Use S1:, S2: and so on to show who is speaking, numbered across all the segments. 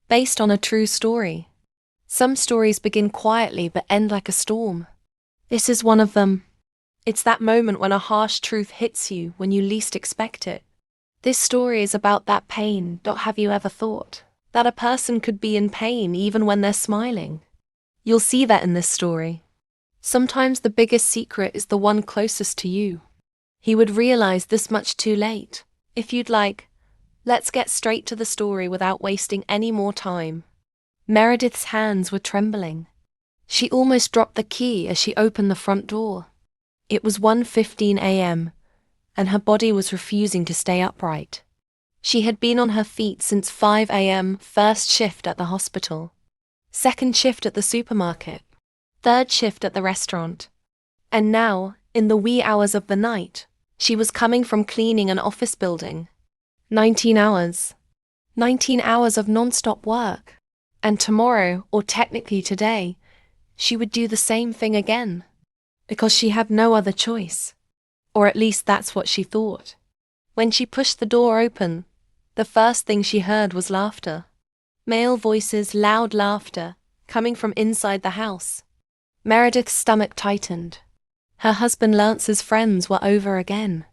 S1: based on a true story. Some stories begin quietly but end like a storm. This is one of them. It's that moment when a harsh truth hits you when you least expect it. This story is about that pain. Have you ever thought that a person could be in pain even when they're smiling? You'll see that in this story. Sometimes the biggest secret is the one closest to you. He would realize this much too late. If you'd like, let's get straight to the story without wasting any more time. Meredith's hands were trembling. She almost dropped the key as she opened the front door. It was 1:15 a.m., and her body was refusing to stay upright. She had been on her feet since 5 a.m., first shift at the hospital, second shift at the supermarket, third shift at the restaurant. And now, in the wee hours of the night, she was coming from cleaning an office building. 19 hours. 19 hours of non-stop work. And tomorrow, or technically today, she would do the same thing again. Because she had no other choice. Or at least that's what she thought. When she pushed the door open, the first thing she heard was laughter. Male voices, loud laughter, coming from inside the house. Meredith's stomach tightened. Her husband Lance's friends were over again.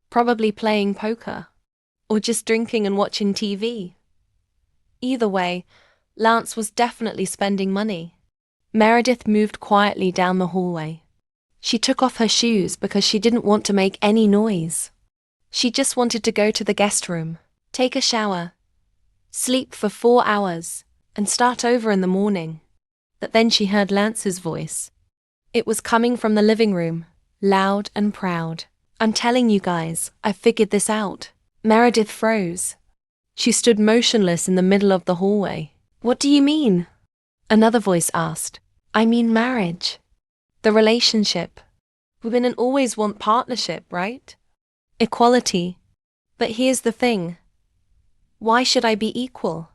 S1: Probably playing poker. Or just drinking and watching TV. Either way, Lance was definitely spending money. Meredith moved quietly down the hallway. She took off her shoes because she didn't want to make any noise. She just wanted to go to the guest room, take a shower, sleep for 4 hours, and start over in the morning. But then she heard Lance's voice. It was coming from the living room, loud and proud. "I'm telling you guys, I figured this out." Meredith froze. She stood motionless in the middle of the hallway. "What do you mean?" Another voice asked. "I mean marriage. The relationship. Women always want partnership, right? Equality. But here's the thing. Why should I be equal?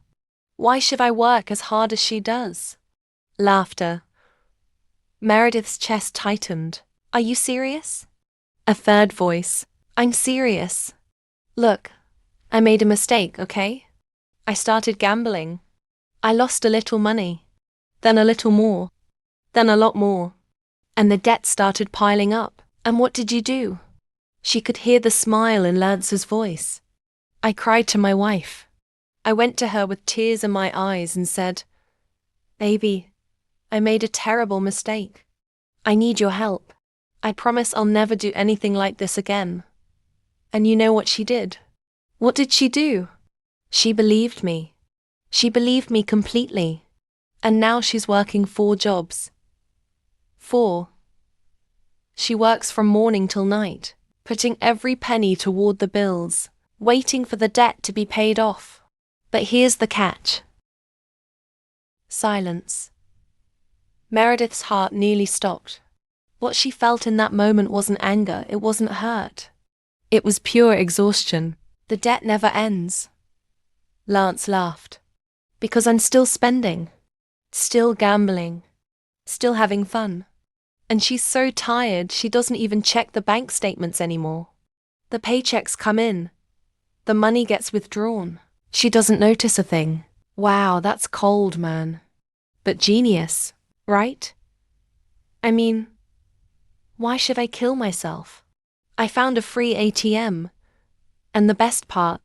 S1: Why should I work as hard as she does?" Laughter. Meredith's chest tightened. "Are you serious?" A third voice. "I'm serious. Look, I made a mistake, okay? I started gambling. I lost a little money. Then a little more. Then a lot more. And the debt started piling up. And what did you do?" She could hear the smile in Lance's voice. "I cried to my wife. I went to her with tears in my eyes and said, 'Baby, I made a terrible mistake. I need your help. I promise I'll never do anything like this again.' And you know what she did? What did she do? She believed me. She believed me completely. And now she's working 4 jobs. 4. She works from morning till night, putting every penny toward the bills, waiting for the debt to be paid off. But here's the catch." Silence. Meredith's heart nearly stopped. What she felt in that moment wasn't anger, it wasn't hurt. It was pure exhaustion. The debt never ends. Lance laughed. "Because I'm still spending. Still gambling. Still having fun. And she's so tired she doesn't even check the bank statements anymore. The paychecks come in. The money gets withdrawn. She doesn't notice a thing. Wow, that's cold, man. But genius, right? I mean, why should I kill myself? I found a free ATM. And the best part,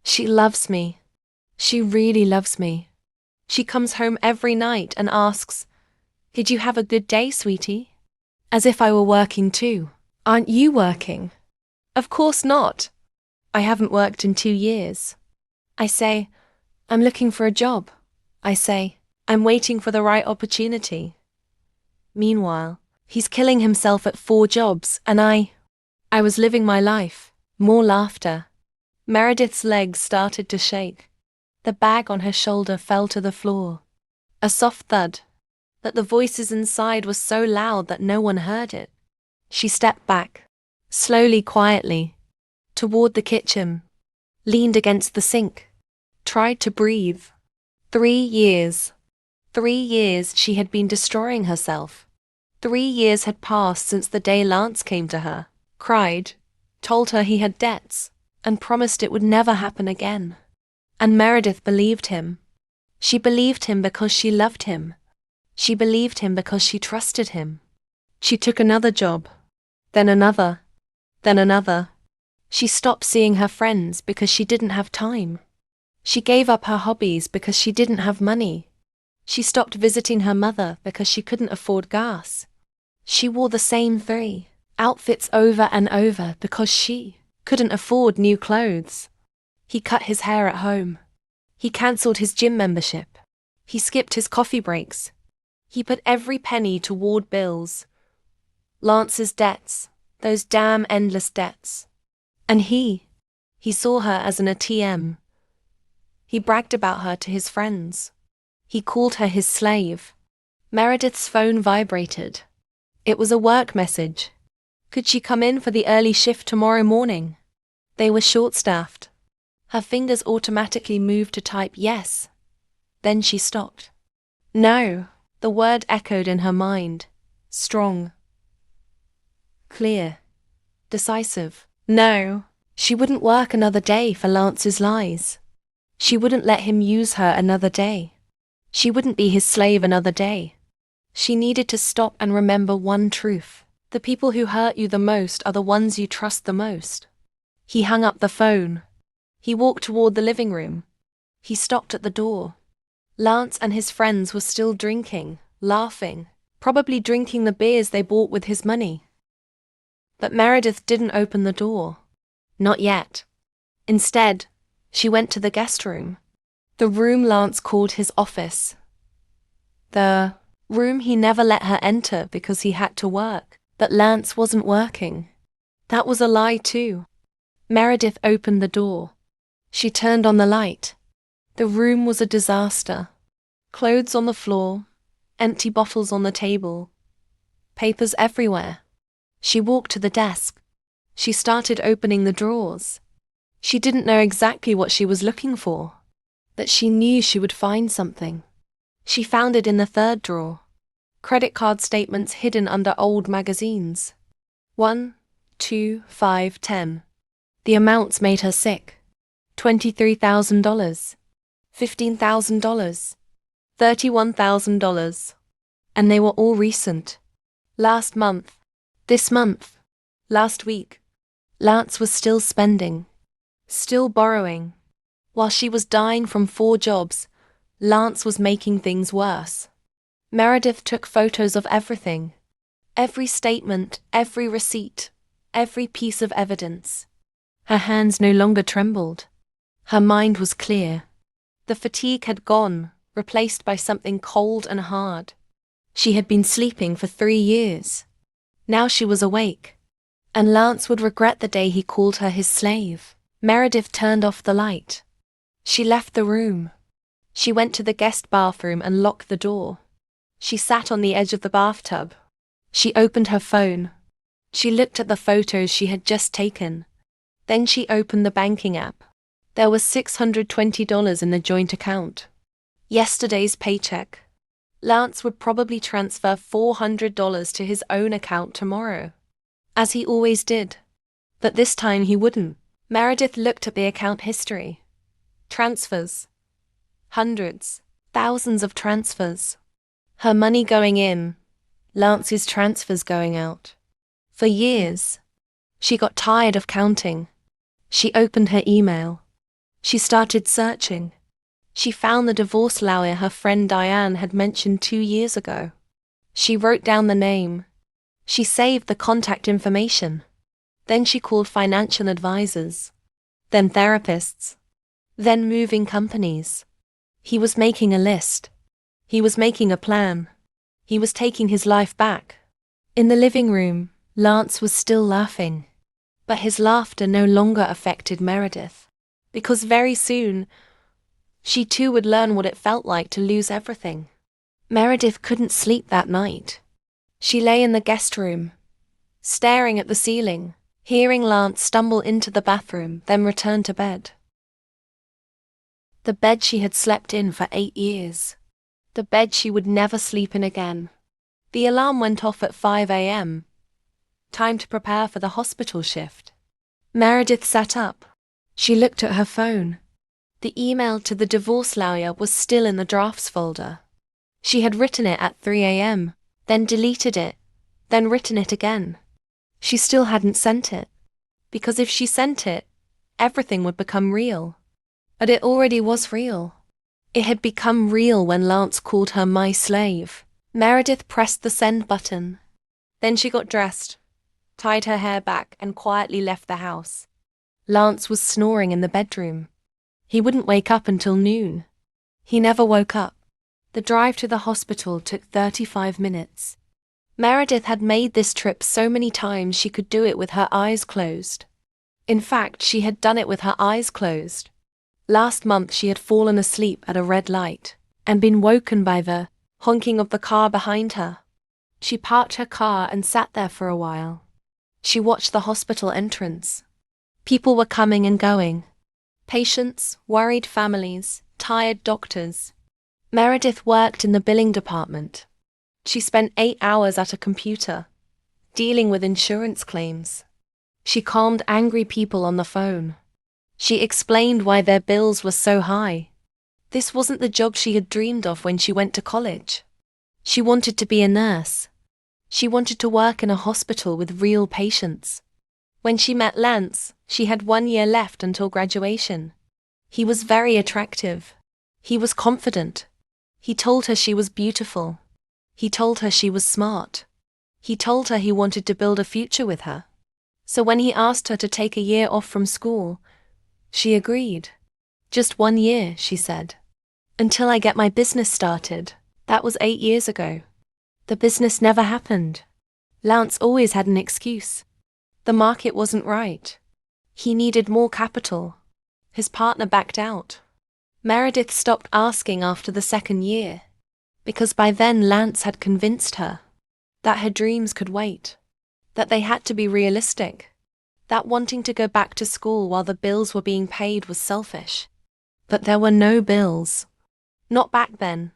S1: she loves me. She really loves me. She comes home every night and asks, 'Did you have a good day, sweetie?' As if I were working too. Aren't you working?" "Of course not. I haven't worked in 2 years. I say, 'I'm looking for a job.' I say, 'I'm waiting for the right opportunity.' Meanwhile, he's killing himself at 4 jobs, and I was living my life." More laughter. Meredith's legs started to shake. The bag on her shoulder fell to the floor. A soft thud. But the voices inside were so loud that no one heard it. She stepped back, slowly, quietly, toward the kitchen, leaned against the sink, tried to breathe. 3 years. 3 years she had been destroying herself. 3 years had passed since the day Lance came to her, cried, told her he had debts, and promised it would never happen again. And Meredith believed him. She believed him because she loved him. She believed him because she trusted him. She took another job, then another, then another. She stopped seeing her friends because she didn't have time. She gave up her hobbies because she didn't have money. She stopped visiting her mother because she couldn't afford gas. She wore the same 3 outfits over and over because she couldn't afford new clothes. He cut his hair at home. He cancelled his gym membership. He skipped his coffee breaks. He put every penny toward bills. Lance's debts, those damn endless debts. And he saw her as an ATM. He bragged about her to his friends. He called her his slave. Meredith's phone vibrated. It was a work message. Could she come in for the early shift tomorrow morning? They were short-staffed. Her fingers automatically moved to type yes. Then she stopped. No, the word echoed in her mind. Strong. Clear. Decisive. No, she wouldn't work another day for Lance's lies. She wouldn't let him use her another day. She wouldn't be his slave another day. She needed to stop and remember one truth. The people who hurt you the most are the ones you trust the most. He hung up the phone. He walked toward the living room. He stopped at the door. Lance and his friends were still drinking, laughing, probably drinking the beers they bought with his money. But Meredith didn't open the door. Not yet. Instead, she went to the guest room. The room Lance called his office. The room he never let her enter because he had to work. But Lance wasn't working. That was a lie too. Meredith opened the door. She turned on the light. The room was a disaster. Clothes on the floor, empty bottles on the table, papers everywhere. She walked to the desk. She started opening the drawers. She didn't know exactly what she was looking for, but she knew she would find something. She found it in the 3rd drawer. Credit card statements hidden under old magazines. 1, 2, 5, 10. The amounts made her sick. $23,000, $15,000, $31,000. And they were all recent. Last month, this month, last week. Lance was still spending, still borrowing. While she was dying from 4 jobs, Lance was making things worse. Meredith took photos of everything. Every statement, every receipt, every piece of evidence. Her hands no longer trembled. Her mind was clear. The fatigue had gone, replaced by something cold and hard. She had been sleeping for 3 years. Now she was awake. And Lance would regret the day he called her his slave. Meredith turned off the light. She left the room. She went to the guest bathroom and locked the door. She sat on the edge of the bathtub. She opened her phone. She looked at the photos she had just taken. Then she opened the banking app. There was $620 in the joint account. Yesterday's paycheck. Lance would probably transfer $400 to his own account tomorrow, as he always did. But this time he wouldn't. Meredith looked at the account history. Transfers. Hundreds, thousands of transfers. Her money going in, Lance's transfers going out. For years. She got tired of counting. She opened her email. She started searching. She found the divorce lawyer her friend Diane had mentioned 2 years ago. She wrote down the name. She saved the contact information. Then she called financial advisors. Then therapists. Then moving companies. He was making a list. He was making a plan. He was taking his life back. In the living room, Lance was still laughing. But his laughter no longer affected Meredith. Because very soon, she too would learn what it felt like to lose everything. Meredith couldn't sleep that night. She lay in the guest room, staring at the ceiling, hearing Lance stumble into the bathroom, then return to bed. The bed she had slept in for 8 years. The bed she would never sleep in again. The alarm went off at 5 a.m. Time to prepare for the hospital shift. Meredith sat up. She looked at her phone. The email to the divorce lawyer was still in the drafts folder. She had written it at 3 a.m., then deleted it, then written it again. She still hadn't sent it. Because if she sent it, everything would become real. But it already was real. It had become real when Lance called her my slave. Meredith pressed the send button. Then she got dressed, tied her hair back, and quietly left the house. Lance was snoring in the bedroom. He wouldn't wake up until noon. He never woke up. The drive to the hospital took 35 minutes. Meredith had made this trip so many times she could do it with her eyes closed. In fact, she had done it with her eyes closed. Last month she had fallen asleep at a red light and been woken by the honking of the car behind her. She parked her car and sat there for a while. She watched the hospital entrance. People were coming and going. Patients, worried families, tired doctors. Meredith worked in the billing department. She spent 8 hours at a computer, dealing with insurance claims. She calmed angry people on the phone. She explained why their bills were so high. This wasn't the job she had dreamed of when she went to college. She wanted to be a nurse. She wanted to work in a hospital with real patients. When she met Lance, she had 1 year left until graduation. He was very attractive. He was confident. He told her she was beautiful. He told her she was smart. He told her he wanted to build a future with her. So when he asked her to take a year off from school, she agreed. Just 1 year, she said. Until I get my business started. That was 8 years ago. The business never happened. Lance always had an excuse. The market wasn't right. He needed more capital. His partner backed out. Meredith stopped asking after the 2nd year, because by then Lance had convinced her that her dreams could wait, that they had to be realistic, that wanting to go back to school while the bills were being paid was selfish. But there were no bills. Not back then.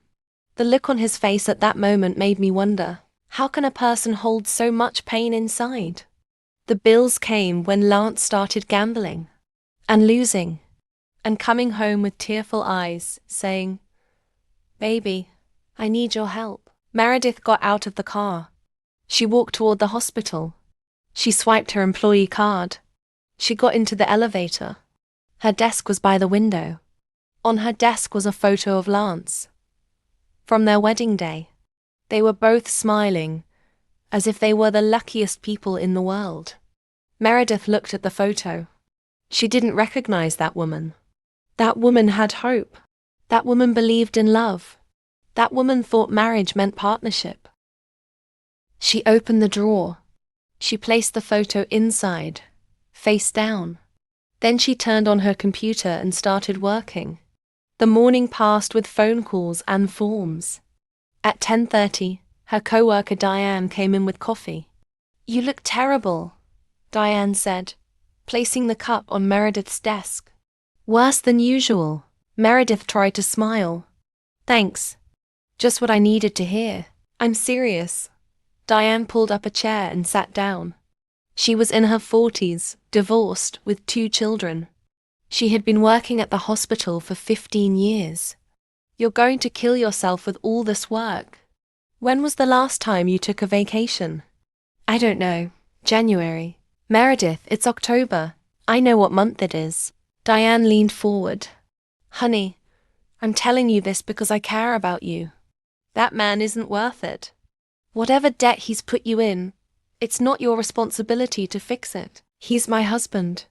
S1: The look on his face at that moment made me wonder, how can a person hold so much pain inside? The bills came when Lance started gambling and losing and coming home with tearful eyes, saying, "Baby, I need your help." Meredith got out of the car. She walked toward the hospital. She swiped her employee card. She got into the elevator. Her desk was by the window. On her desk was a photo of Lance from their wedding day. They were both smiling, as if they were the luckiest people in the world. Meredith looked at the photo. She didn't recognize that woman. That woman had hope. That woman believed in love. That woman thought marriage meant partnership. She opened the drawer. She placed the photo inside, face down. Then she turned on her computer and started working. The morning passed with phone calls and forms. At 10:30, her coworker Diane came in with coffee. "You look terrible," Diane said, placing the cup on Meredith's desk. "Worse than usual." Meredith tried to smile. "Thanks. Just what I needed to hear. I'm serious." Diane pulled up a chair and sat down. She was in her 40s, divorced, with 2 children. She had been working at the hospital for 15 years. "You're going to kill yourself with all this work. When was the last time you took a vacation?" "I don't know. January." "Meredith, it's October. I know what month it is." Diane leaned forward. "Honey, I'm telling you this because I care about you. That man isn't worth it. Whatever debt he's put you in, it's not your responsibility to fix it. He's my husband."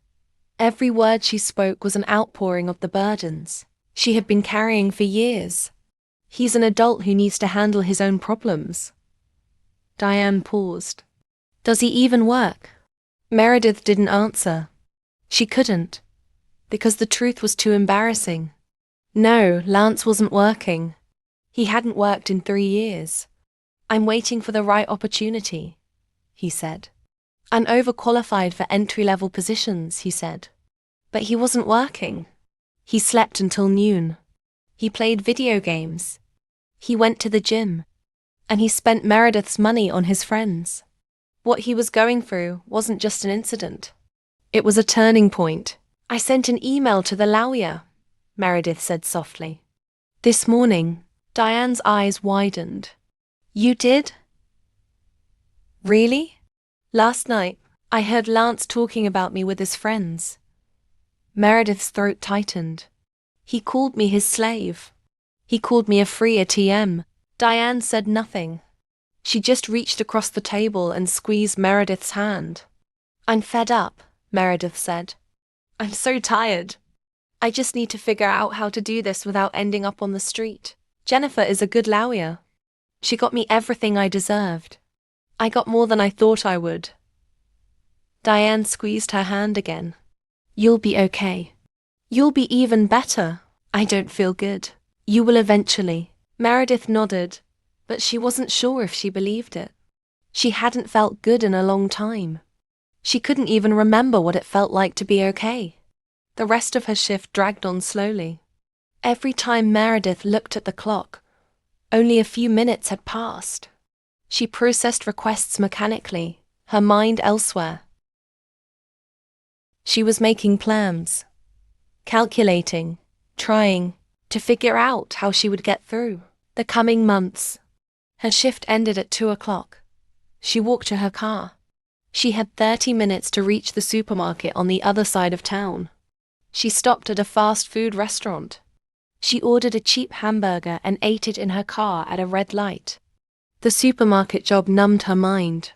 S1: Every word she spoke was an outpouring of the burdens she had been carrying for years. "He's an adult who needs to handle his own problems." Diane paused. "Does he even work?" Meredith didn't answer. She couldn't, because the truth was too embarrassing. No, Lance wasn't working. He hadn't worked in 3 years. "I'm waiting for the right opportunity," he said. "I'm overqualified for entry-level positions," he said. But he wasn't working. He slept until noon. He played video games. He went to the gym. And he spent Meredith's money on his friends. What he was going through wasn't just an incident. It was a turning point. "I sent an email to the lawyer," Meredith said softly. This morning, Diane's eyes widened. You did? Really? Last night, I heard Lance talking about me with his friends. Meredith's throat tightened. He called me his slave. He called me a free ATM. Diane said nothing. She just reached across the table and squeezed Meredith's hand. I'm fed up, Meredith said. I'm so tired. I just need to figure out how to do this without ending up on the street. Jennifer is a good lawyer. She got me everything I deserved. I got more than I thought I would. Diane squeezed her hand again. You'll be okay. You'll be even better. I don't feel good. You will eventually. Meredith nodded, but she wasn't sure if she believed it. She hadn't felt good in a long time. She couldn't even remember what it felt like to be okay. The rest of her shift dragged on slowly. Every time Meredith looked at the clock, only a few minutes had passed. She processed requests mechanically, her mind elsewhere. She was making plans, calculating, trying to figure out how she would get through the coming months. Her shift ended at 2 o'clock. She walked to her car. She had 30 minutes to reach the supermarket on the other side of town. She stopped at a fast food restaurant. She ordered a cheap hamburger and ate it in her car at a red light. The supermarket job numbed her mind.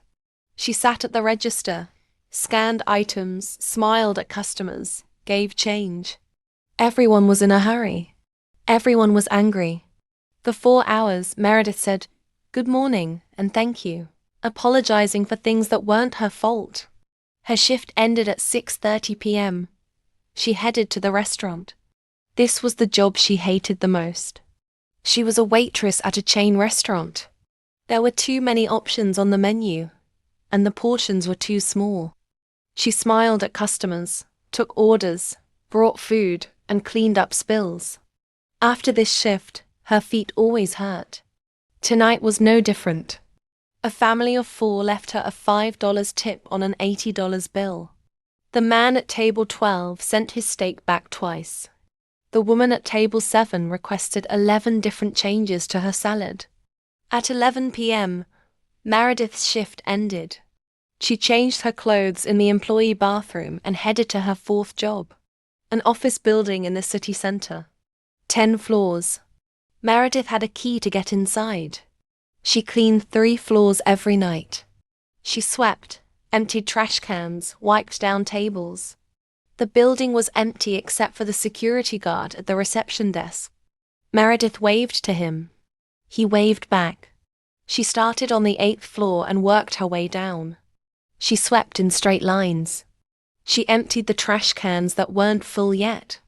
S1: She sat at the register, scanned items, smiled at customers, gave change. Everyone was in a hurry. Everyone was angry. For 4 hours, Meredith said, "Good morning and thank you," apologizing for things that weren't her fault. Her shift ended at 6:30 p.m. She headed to the restaurant. This was the job she hated the most. She was a waitress at a chain restaurant. There were too many options on the menu, and the portions were too small. She smiled at customers, took orders, brought food, and cleaned up spills. After this shift, her feet always hurt. Tonight was no different. A family of 4 left her a $5 tip on an $80 bill. The man at table 12 sent his steak back twice. The woman at table 7 requested 11 different changes to her salad. At 11 p.m., Meredith's shift ended. She changed her clothes in the employee bathroom and headed to her 4th job, an office building in the city center. 10 floors. Meredith had a key to get inside. She cleaned 3 floors every night. She swept, emptied trash cans, wiped down tables. The building was empty except for the security guard at the reception desk. Meredith waved to him. He waved back. She started on the 8th floor and worked her way down. She swept in straight lines. She emptied the trash cans that weren't full yet.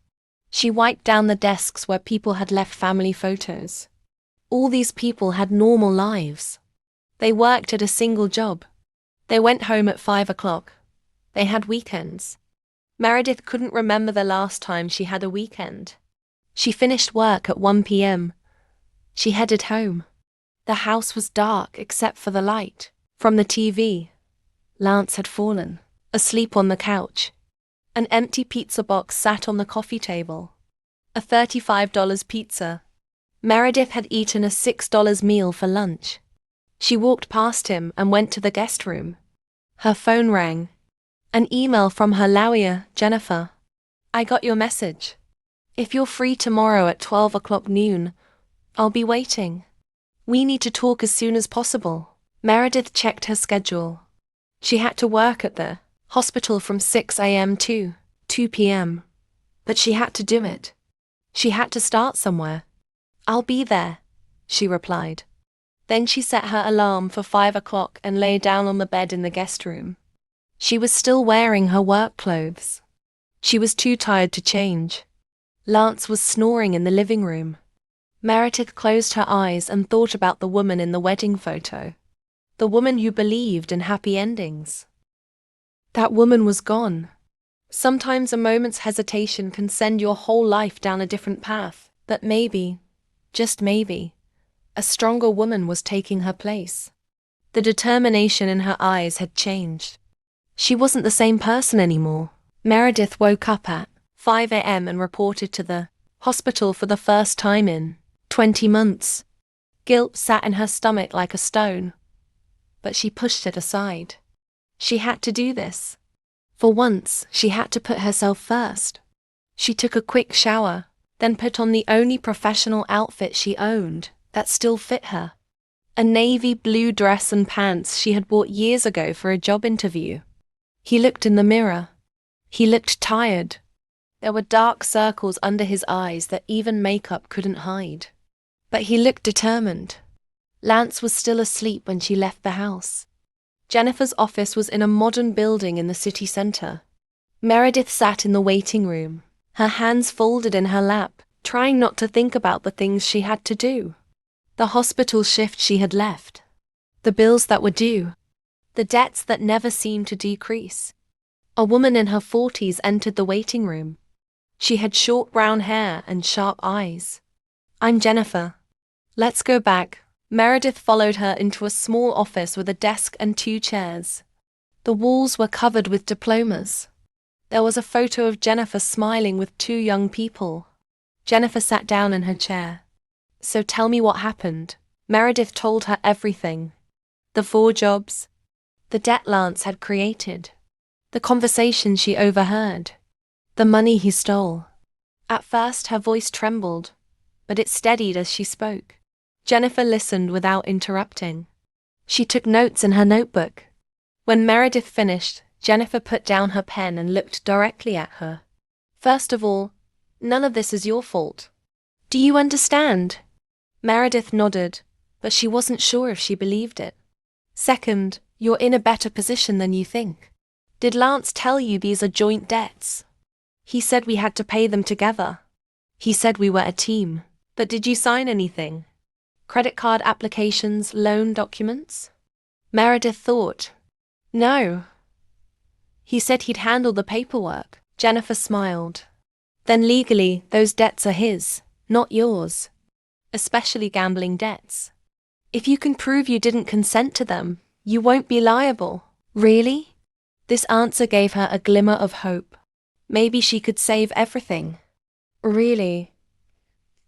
S1: She wiped down the desks where people had left family photos. All these people had normal lives. They worked at a single job. They went home at 5 o'clock. They had weekends. Meredith couldn't remember the last time she had a weekend. She finished work at 1 p.m. She headed home. The house was dark except for the light from the TV. Lance had fallen, asleep on the couch. An empty pizza box sat on the coffee table. A $35 pizza. Meredith had eaten a $6 meal for lunch. She walked past him and went to the guest room. Her phone rang. An email from her lawyer, Jennifer. I got your message. If you're free tomorrow at 12 o'clock noon, I'll be waiting. We need to talk as soon as possible. Meredith checked her schedule. She had to work at the hospital from 6 a.m. to 2 p.m. But she had to do it. She had to start somewhere. I'll be there, she replied. Then she set her alarm for 5 o'clock and lay down on the bed in the guest room. She was still wearing her work clothes. She was too tired to change. Lance was snoring in the living room. Meredith closed her eyes and thought about the woman in the wedding photo. The woman who believed in happy endings. That woman was gone. Sometimes a moment's hesitation can send your whole life down a different path, but maybe, just maybe, a stronger woman was taking her place. The determination in her eyes had changed. She wasn't the same person anymore. Meredith woke up at 5 a.m. and reported to the Hospital for the first time in 20 months. Guilt sat in her stomach like a stone. But she pushed it aside. She had to do this. For once, she had to put herself first. She took a quick shower, then put on the only professional outfit she owned that still fit her. A navy blue dress and pants she had bought years ago for a job interview. He looked in the mirror. He looked tired. There were dark circles under his eyes that even makeup couldn't hide. But he looked determined. Lance was still asleep when she left the house. Jennifer's office was in a modern building in the city center. Meredith sat in the waiting room, her hands folded in her lap, trying not to think about the things she had to do. The hospital shift she had left. The bills that were due. The debts that never seemed to decrease. A woman in her 40s entered the waiting room. She had short brown hair and sharp eyes. "I'm Jennifer. Let's go back." Meredith followed her into a small office with a desk and 2 chairs. The walls were covered with diplomas. There was a photo of Jennifer smiling with 2 young people. Jennifer sat down in her chair. "So tell me what happened." Meredith told her everything. The 4 jobs. The debt Lance had created. The conversation she overheard. The money he stole. At first her voice trembled, but it steadied as she spoke. Jennifer listened without interrupting. She took notes in her notebook. When Meredith finished, Jennifer put down her pen and looked directly at her. "First of all, none of this is your fault. Do you understand?" Meredith nodded, but she wasn't sure if she believed it. "Second, you're in a better position than you think. Did Lance tell you these are joint debts? He said we had to pay them together. He said we were a team. But did you sign anything? Credit card applications, loan documents?" Meredith thought. "No. He said he'd handle the paperwork." Jennifer smiled. "Then legally, those debts are his, not yours. Especially gambling debts. If you can prove you didn't consent to them, you won't be liable." "Really?" This answer gave her a glimmer of hope. Maybe she could save everything. "Really?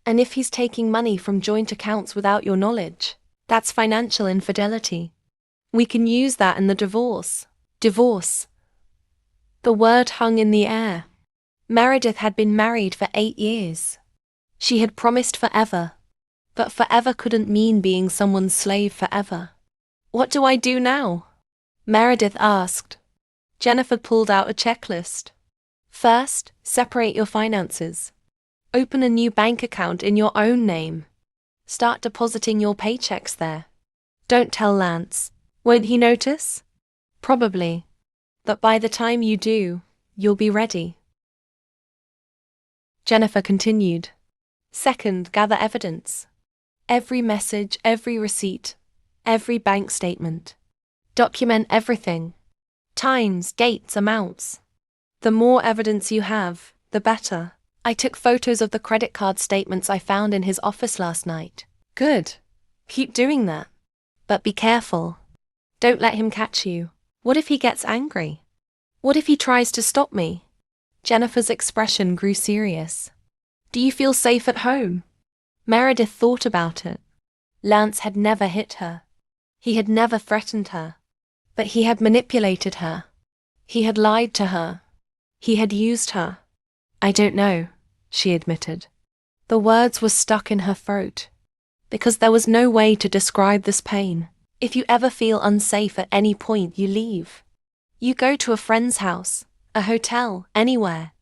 S1: And if he's taking money from joint accounts without your knowledge, that's financial infidelity. We can use that in the divorce." Divorce. The word hung in the air. Meredith had been married for 8 years. She had promised forever, but forever couldn't mean being someone's slave forever. "What do I do now?" Meredith asked. Jennifer pulled out a checklist. "First, separate your finances. Open a new bank account in your own name. Start depositing your paychecks there. Don't tell Lance. Won't he notice?" "Probably. But by the time you do, you'll be ready." Jennifer continued. "Second, gather evidence. Every message, every receipt, every bank statement. Document everything. Times, dates, amounts. The more evidence you have, the better. I took photos of the credit card statements I found in his office last night." "Good. Keep doing that. But be careful. Don't let him catch you. What if he gets angry? What if he tries to stop me?" Jennifer's expression grew serious. "Do you feel safe at home?" Meredith thought about it. Lance had never hit her. He had never threatened her. But he had manipulated her. He had lied to her. He had used her. "I don't know," she admitted. The words were stuck in her throat, because there was no way to describe this pain. If you ever feel unsafe at any point, you leave. You go to a friend's house, a hotel, anywhere.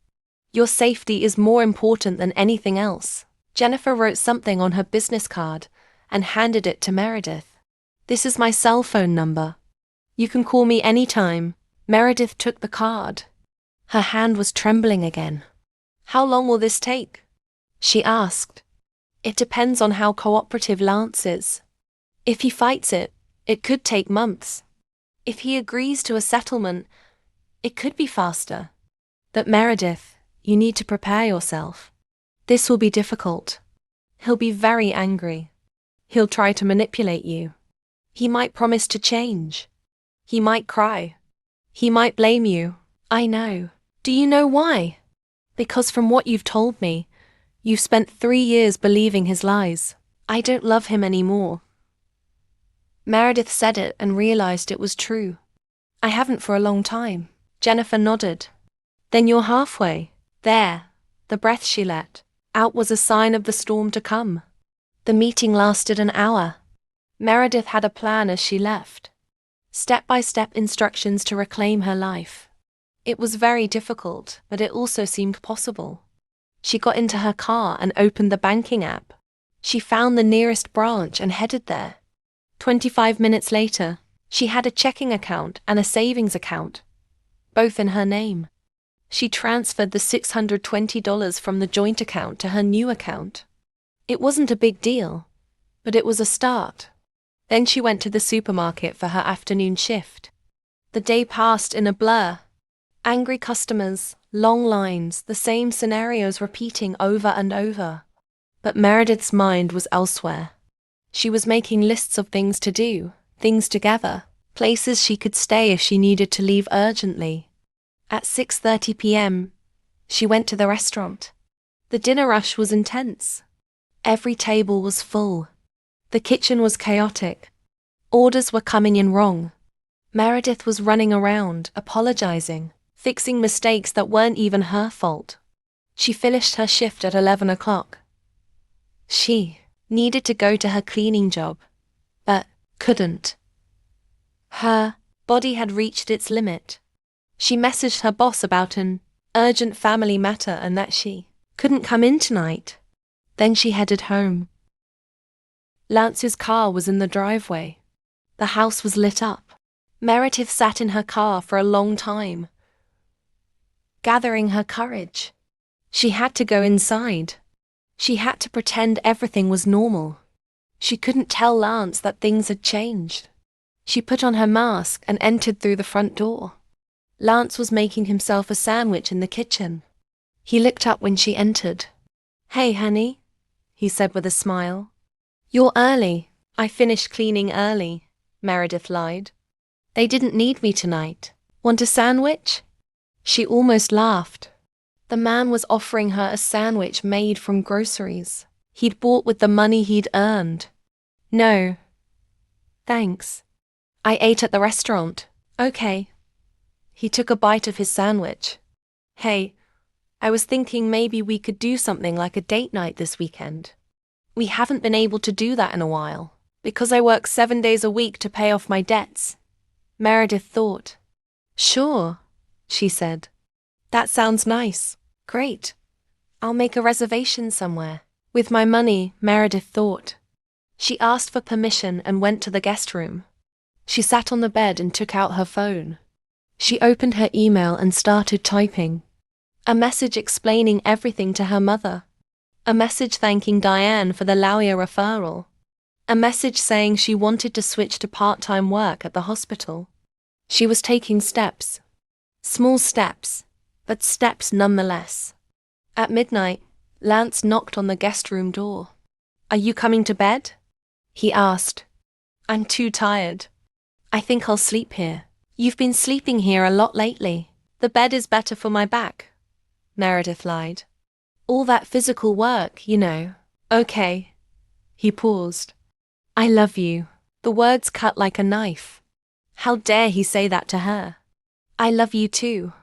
S1: Your safety is more important than anything else. Jennifer wrote something on her business card and handed it to Meredith. "This is my cell phone number. You can call me anytime." Meredith took the card. Her hand was trembling again. "How long will this take?" she asked. "It depends on how cooperative Lance is. If he fights it, it could take months. If he agrees to a settlement, it could be faster. But Meredith, you need to prepare yourself. This will be difficult. He'll be very angry. He'll try to manipulate you. He might promise to change. He might cry. He might blame you." "I know. Do you know why?" "Because from what you've told me, You've spent 3 years believing his lies. I don't love him anymore. Meredith said it and realized it was true. I haven't for a long time. Jennifer nodded. Then you're halfway. There. The breath she let out was a sign of the storm to come. The meeting lasted an hour. Meredith had a plan as she left. Step-by-step instructions to reclaim her life. It was very difficult, but it also seemed possible. She got into her car and opened the banking app. She found the nearest branch and headed there. 25 minutes later, she had a checking account and a savings account, both in her name. She transferred the $620 from the joint account to her new account. It wasn't a big deal, but it was a start. Then she went to the supermarket for her afternoon shift. The day passed in a blur. Angry customers, long lines, the same scenarios repeating over and over. But Meredith's mind was elsewhere. She was making lists of things to do, things together, places she could stay if she needed to leave urgently. At 6:30 p.m., she went to the restaurant. The dinner rush was intense. Every table was full. The kitchen was chaotic. Orders were coming in wrong. Meredith was running around, apologizing, fixing mistakes that weren't even her fault. She finished her shift at 11 o'clock. She needed to go to her cleaning job, but couldn't. Her body had reached its limit. She messaged her boss about an urgent family matter and that she couldn't come in tonight. Then she headed home. Lance's car was in the driveway. The house was lit up. Meredith sat in her car for a long time, gathering her courage. She had to go inside. She had to pretend everything was normal. She couldn't tell Lance that things had changed. She put on her mask and entered through the front door. Lance was making himself a sandwich in the kitchen. He looked up when she entered. "Hey, honey," he said with a smile. "You're early." "I finished cleaning early," Meredith lied. "They didn't need me tonight. Want a sandwich?" She almost laughed. The man was offering her a sandwich made from groceries he'd bought with the money he'd earned. "No. Thanks. I ate at the restaurant." "Okay." He took a bite of his sandwich. "Hey, I was thinking maybe we could do something like a date night this weekend. We haven't been able to do that in a while, because I work 7 days a week to pay off my debts." Meredith thought. "Sure," she said. "That sounds nice. Great. I'll make a reservation somewhere." With my money, Meredith thought. She asked for permission and went to the guest room. She sat on the bed and took out her phone. She opened her email and started typing. A message explaining everything to her mother. A message thanking Diane for the Lawyer referral. A message saying she wanted to switch to part-time work at the hospital. She was taking steps. Small steps, but steps nonetheless. At midnight, Lance knocked on the guest room door. "Are you coming to bed?" he asked. "I'm too tired. I think I'll sleep here." "You've been sleeping here a lot lately." "The bed is better for my back," Meredith lied. "All that physical work, you know." "Okay." He paused. "I love you." The words cut like a knife. How dare he say that to her? "I love you too,"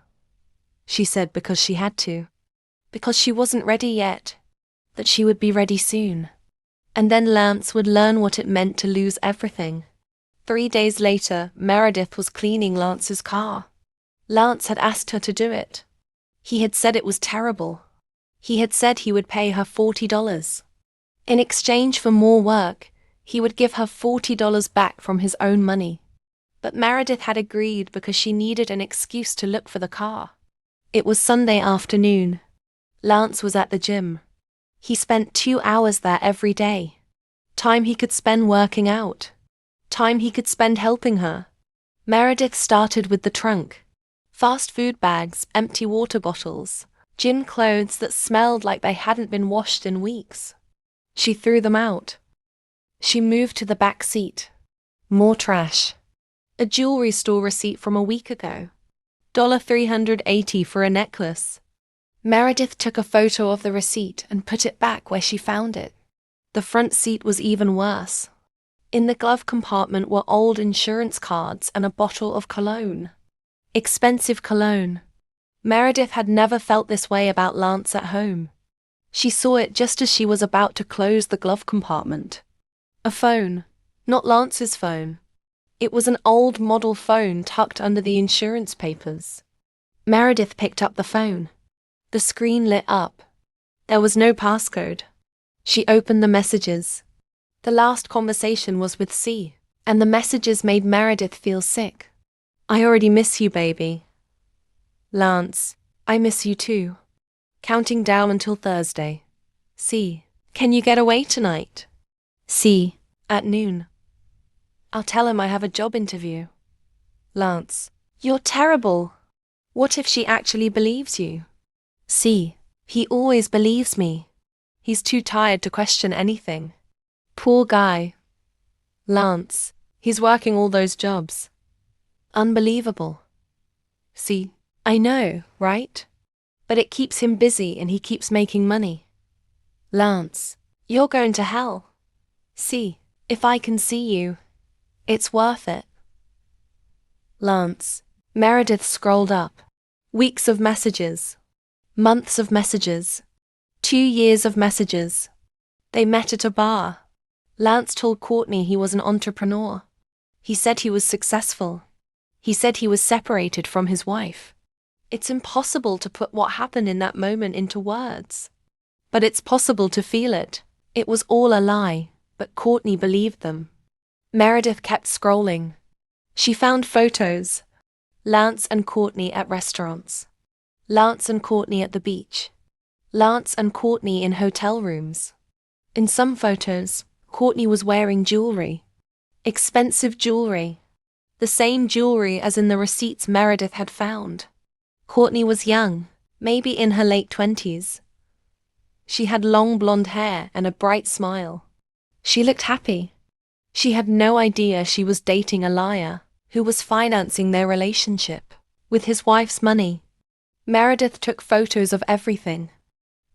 S1: she said because she had to. Because she wasn't ready yet. That she would be ready soon. And then Lance would learn what it meant to lose everything. 3 days later, Meredith was cleaning Lance's car. Lance had asked her to do it. He had said it was terrible. He had said he would pay her $40. In exchange for more work, he would give her $40 back from his own money. But Meredith had agreed because she needed an excuse to look for the car. It was Sunday afternoon. Lance was at the gym. He spent 2 hours there every day. Time he could spend working out. Time he could spend helping her. Meredith started with the trunk. Fast food bags, empty water bottles, gym clothes that smelled like they hadn't been washed in weeks. She threw them out. She moved to the back seat. More trash. A jewelry store receipt from a week ago. $380 for a necklace. Meredith took a photo of the receipt and put it back where she found it. The front seat was even worse. In the glove compartment were old insurance cards and a bottle of cologne. Expensive cologne. Meredith had never felt this way about Lance at home. She saw it just as she was about to close the glove compartment. A phone. Not Lance's phone. It was an old model phone tucked under the insurance papers. Meredith picked up the phone. The screen lit up. There was no passcode. She opened the messages. The last conversation was with C, and the messages made Meredith feel sick. I already miss you, baby. Lance, I miss you too. Counting down until Thursday. C, can you get away tonight? C, at noon. I'll tell him I have a job interview. Lance, you're terrible. What if she actually believes you? C, he always believes me. He's too tired to question anything. Poor guy. Lance, he's working all those jobs. Unbelievable. C, I know, right? But it keeps him busy and he keeps making money. Lance, you're going to hell. C, if I can see you, it's worth it. Lance, Meredith scrolled up. Weeks of messages. Months of messages. 2 years of messages. They met at a bar. Lance told Courtney he was an entrepreneur. He said he was successful. He said he was separated from his wife. It's impossible to put what happened in that moment into words. But it's possible to feel it. It was all a lie, but Courtney believed them. Meredith kept scrolling. She found photos. Lance and Courtney at restaurants. Lance and Courtney at the beach. Lance and Courtney in hotel rooms. In some photos, Courtney was wearing jewelry. Expensive jewelry. The same jewelry as in the receipts Meredith had found. Courtney was young, maybe in her late 20s. She had long blonde hair and a bright smile. She looked happy. She had no idea she was dating a liar who was financing their relationship with his wife's money. Meredith took photos of everything.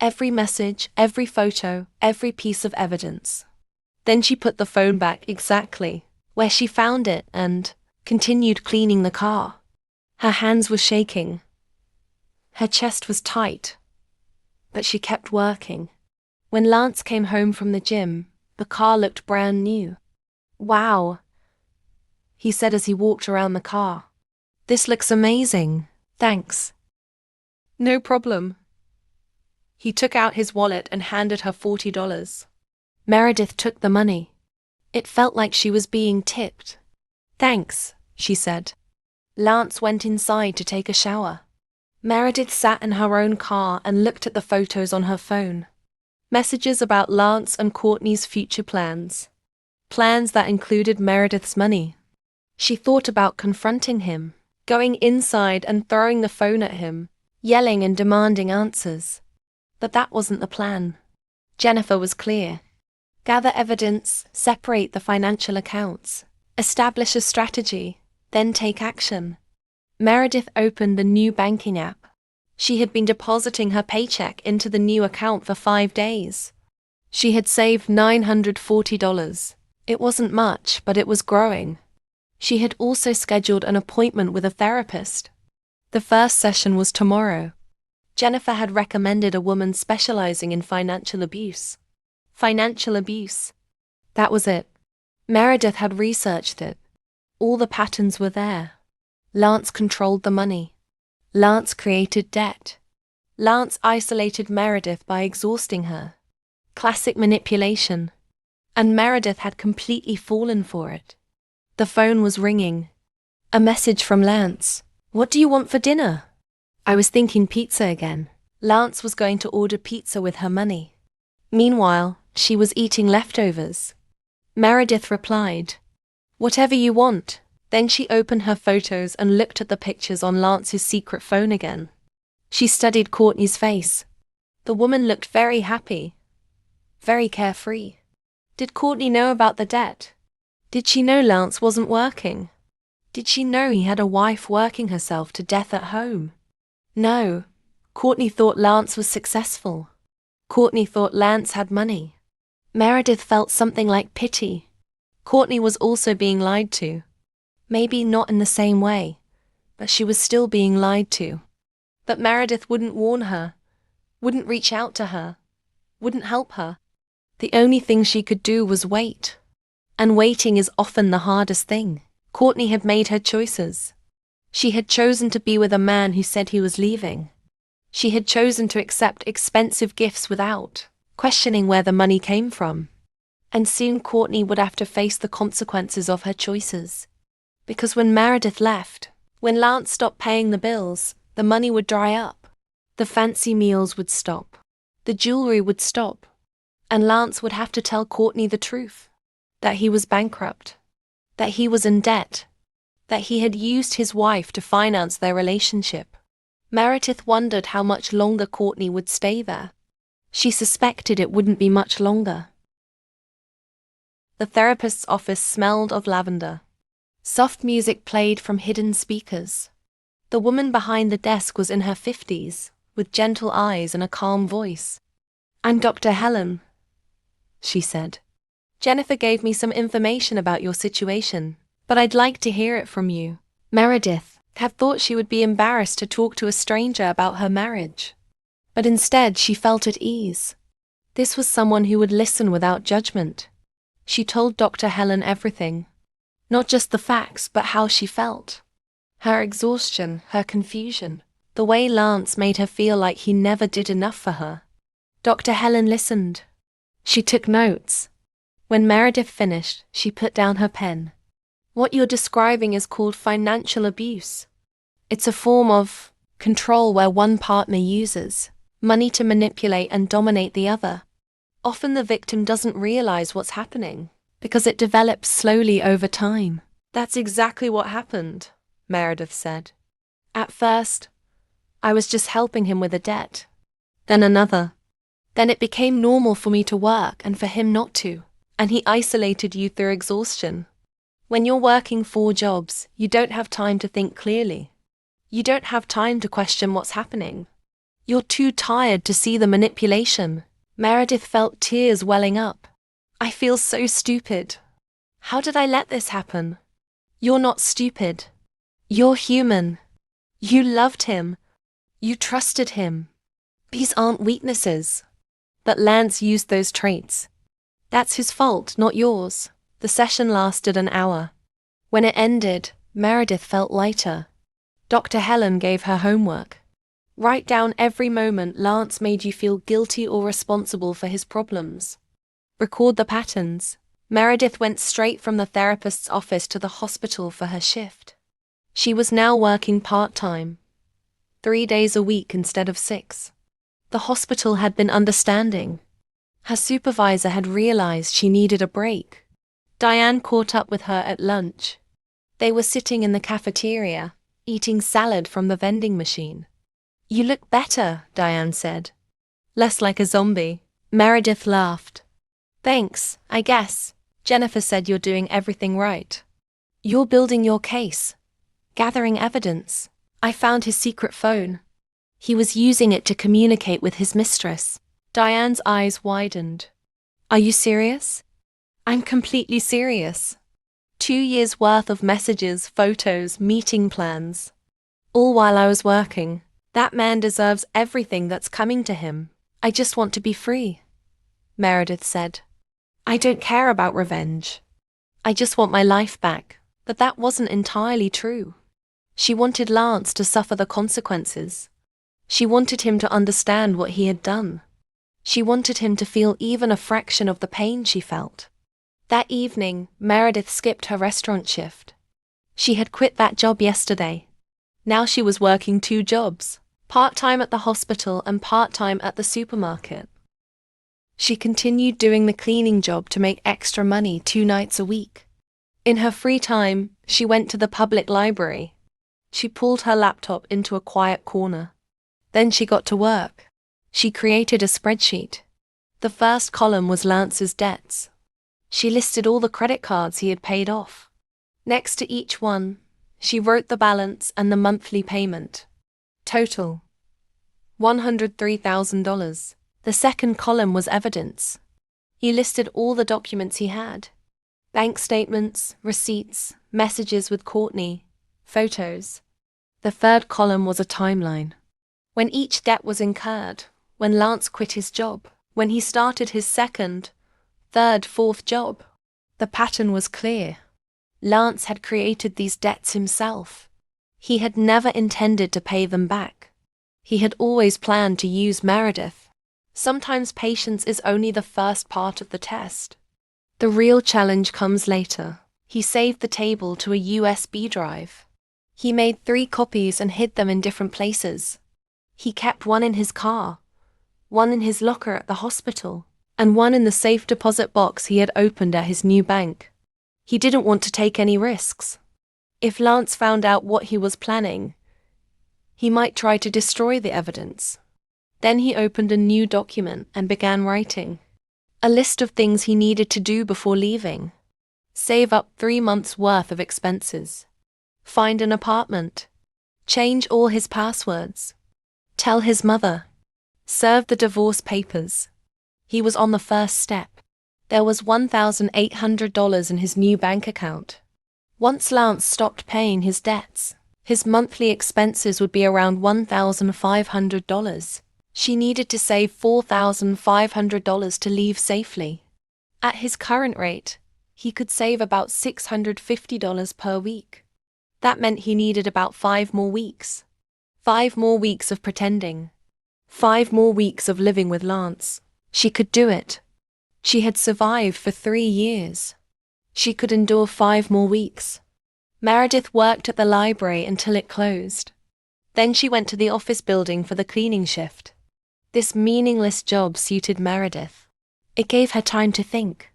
S1: Every message, every photo, every piece of evidence. Then she put the phone back exactly where she found it and continued cleaning the car. Her hands were shaking. Her chest was tight. But she kept working. When Lance came home from the gym, the car looked brand new. Wow, he said as he walked around the car. This looks amazing, thanks. No problem. He took out his wallet and handed her $40. Meredith took the money. It felt like she was being tipped. Thanks, she said. Lance went inside to take a shower. Meredith sat in her own car and looked at the photos on her phone. Messages about Lance and Courtney's future plans. Plans that included Meredith's money. She thought about confronting him, going inside and throwing the phone at him, yelling and demanding answers. But that wasn't the plan. Jennifer was clear. Gather evidence, separate the financial accounts, establish a strategy, then take action. Meredith opened the new banking app. She had been depositing her paycheck into the new account for 5 days. She had saved $940. It wasn't much, but it was growing. She had also scheduled an appointment with a therapist. The first session was tomorrow. Jennifer had recommended a woman specializing in financial abuse. Financial abuse. That was it. Meredith had researched it. All the patterns were there. Lance controlled the money. Lance created debt. Lance isolated Meredith by exhausting her. Classic manipulation. And Meredith had completely fallen for it. The phone was ringing. A message from Lance. What do you want for dinner? I was thinking pizza again. Lance was going to order pizza with her money. Meanwhile, she was eating leftovers. Meredith replied, "Whatever you want." Then she opened her photos and looked at the pictures on Lance's secret phone again. She studied Courtney's face. The woman looked very happy. Very carefree. Did Courtney know about the debt? Did she know Lance wasn't working? Did she know he had a wife working herself to death at home? No, Courtney thought Lance was successful. Courtney thought Lance had money. Meredith felt something like pity. Courtney was also being lied to. Maybe not in the same way, but she was still being lied to. But Meredith wouldn't warn her, wouldn't reach out to her, wouldn't help her. The only thing she could do was wait. And waiting is often the hardest thing. Courtney had made her choices. She had chosen to be with a man who said he was leaving. She had chosen to accept expensive gifts without questioning where the money came from. And soon Courtney would have to face the consequences of her choices. Because when Meredith left, when Lance stopped paying the bills, the money would dry up. The fancy meals would stop. The jewelry would stop. And Lance would have to tell Courtney the truth. That he was bankrupt. That he was in debt. That he had used his wife to finance their relationship. Meredith wondered how much longer Courtney would stay there. She suspected it wouldn't be much longer. The therapist's office smelled of lavender. Soft music played from hidden speakers. The woman behind the desk was in her 50s, with gentle eyes and a calm voice. "I'm Dr. Helen," she said. "Jennifer gave me some information about your situation, but I'd like to hear it from you." Meredith had thought she would be embarrassed to talk to a stranger about her marriage. But instead she felt at ease. This was someone who would listen without judgment. She told Dr. Helen everything. Not just the facts, but how she felt. Her exhaustion, her confusion, the way Lance made her feel like he never did enough for her. Dr. Helen listened. She took notes. When Meredith finished, she put down her pen. "What you're describing is called financial abuse. It's a form of control where one partner uses money to manipulate and dominate the other. Often the victim doesn't realize what's happening, because it develops slowly over time." "That's exactly what happened," Meredith said. "At first, I was just helping him with a debt. Then another. Then it became normal for me to work and for him not to. And he isolated you through exhaustion. When you're working 4 jobs, you don't have time to think clearly. You don't have time to question what's happening. You're too tired to see the manipulation." Meredith felt tears welling up. "I feel so stupid. How did I let this happen?" "You're not stupid. You're human. You loved him. You trusted him. These aren't weaknesses. But Lance used those traits. That's his fault, not yours." The session lasted an hour. When it ended, Meredith felt lighter. Dr. Helen gave her homework. Write down every moment Lance made you feel guilty or responsible for his problems. Record the patterns. Meredith went straight from the therapist's office to the hospital for her shift. She was now working part-time, 3 days a week instead of 6. The hospital had been understanding. Her supervisor had realized she needed a break. Diane caught up with her at lunch. They were sitting in the cafeteria, eating salad from the vending machine. "You look better," Diane said. "Less like a zombie." Meredith laughed. "Thanks, I guess. Jennifer said you're doing everything right. You're building your case, gathering evidence. I found his secret phone. He was using it to communicate with his mistress." Diane's eyes widened. "Are you serious?" "I'm completely serious. 2 years' worth of messages, photos, meeting plans. All while I was working. That man deserves everything that's coming to him. I just want to be free," Meredith said. "I don't care about revenge. I just want my life back." But that wasn't entirely true. She wanted Lance to suffer the consequences. She wanted him to understand what he had done. She wanted him to feel even a fraction of the pain she felt. That evening, Meredith skipped her restaurant shift. She had quit that job yesterday. Now she was working 2 jobs, part-time at the hospital and part-time at the supermarket. She continued doing the cleaning job to make extra money 2 nights a week. In her free time, she went to the public library. She pulled her laptop into a quiet corner. Then she got to work. She created a spreadsheet. The first column was Lance's debts. She listed all the credit cards he had paid off. Next to each one, she wrote the balance and the monthly payment. Total $103,000. The second column was evidence. He listed all the documents he had. Bank statements, receipts, messages with Courtney, photos. The third column was a timeline. When each debt was incurred, when Lance quit his job, when he started his second, third, fourth job. The pattern was clear. Lance had created these debts himself. He had never intended to pay them back. He had always planned to use Meredith. Sometimes patience is only the first part of the test. The real challenge comes later. He saved the table to a USB drive. He made 3 copies and hid them in different places. He kept one in his car, one in his locker at the hospital, and one in the safe deposit box he had opened at his new bank. He didn't want to take any risks. If Lance found out what he was planning, he might try to destroy the evidence. Then he opened a new document and began writing. A list of things he needed to do before leaving. Save up 3 months' worth of expenses. Find an apartment. Change all his passwords. Tell his mother. Serve the divorce papers. He was on the first step. There was $1,800 in his new bank account. Once Lance stopped paying his debts, his monthly expenses would be around $1,500. She needed to save $4,500 to leave safely. At his current rate, he could save about $650 per week. That meant he needed about 5 more weeks. 5 more weeks of pretending. 5 more weeks of living with Lance. She could do it. She had survived for 3 years. She could endure 5 more weeks. Meredith worked at the library until it closed. Then she went to the office building for the cleaning shift. This meaningless job suited Meredith. It gave her time to think.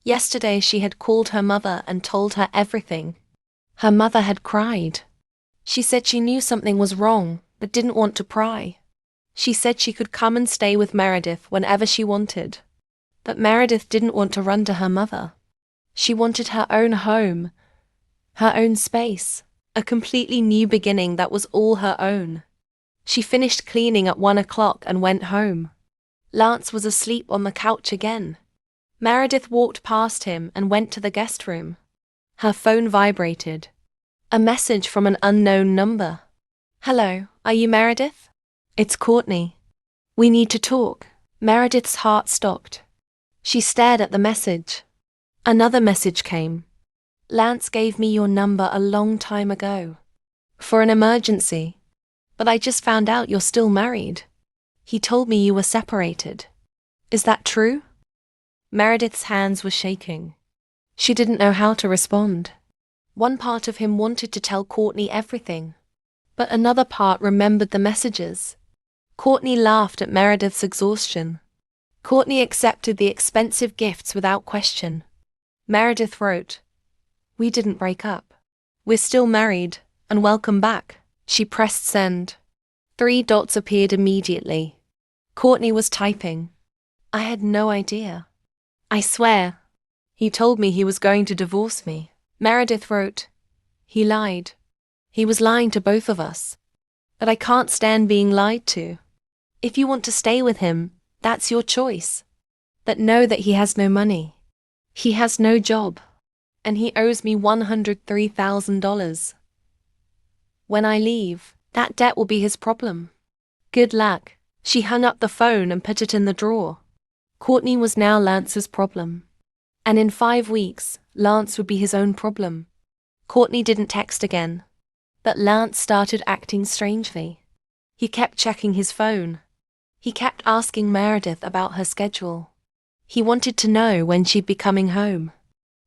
S1: Yesterday she had called her mother and told her everything. Her mother had cried. She said she knew something was wrong, but didn't want to pry. She said she could come and stay with Meredith whenever she wanted. But Meredith didn't want to run to her mother. She wanted her own home, her own space, a completely new beginning that was all her own. She finished cleaning at 1 o'clock and went home. Lance was asleep on the couch again. Meredith walked past him and went to the guest room. Her phone vibrated. A message from an unknown number. "Hello, are you Meredith? It's Courtney. We need to talk." Meredith's heart stopped. She stared at the message. Another message came. "Lance gave me your number a long time ago. For an emergency. But I just found out you're still married. He told me you were separated. Is that true?" Meredith's hands were shaking. She didn't know how to respond. One part of him wanted to tell Courtney everything, but another part remembered the messages. Courtney laughed at Meredith's exhaustion. Courtney accepted the expensive gifts without question. Meredith wrote, "We didn't break up. We're still married, and welcome back." She pressed send. 3 dots appeared immediately. Courtney was typing. "I had no idea. I swear. He told me he was going to divorce me." Meredith wrote, "He lied. He was lying to both of us. But I can't stand being lied to. If you want to stay with him, that's your choice. But know that he has no money. He has no job. And he owes me $103,000. When I leave, that debt will be his problem. Good luck." She hung up the phone and put it in the drawer. Courtney was now Lance's problem. And in 5 weeks, Lance would be his own problem. Courtney didn't text again. But Lance started acting strangely. He kept checking his phone. He kept asking Meredith about her schedule. He wanted to know when she'd be coming home.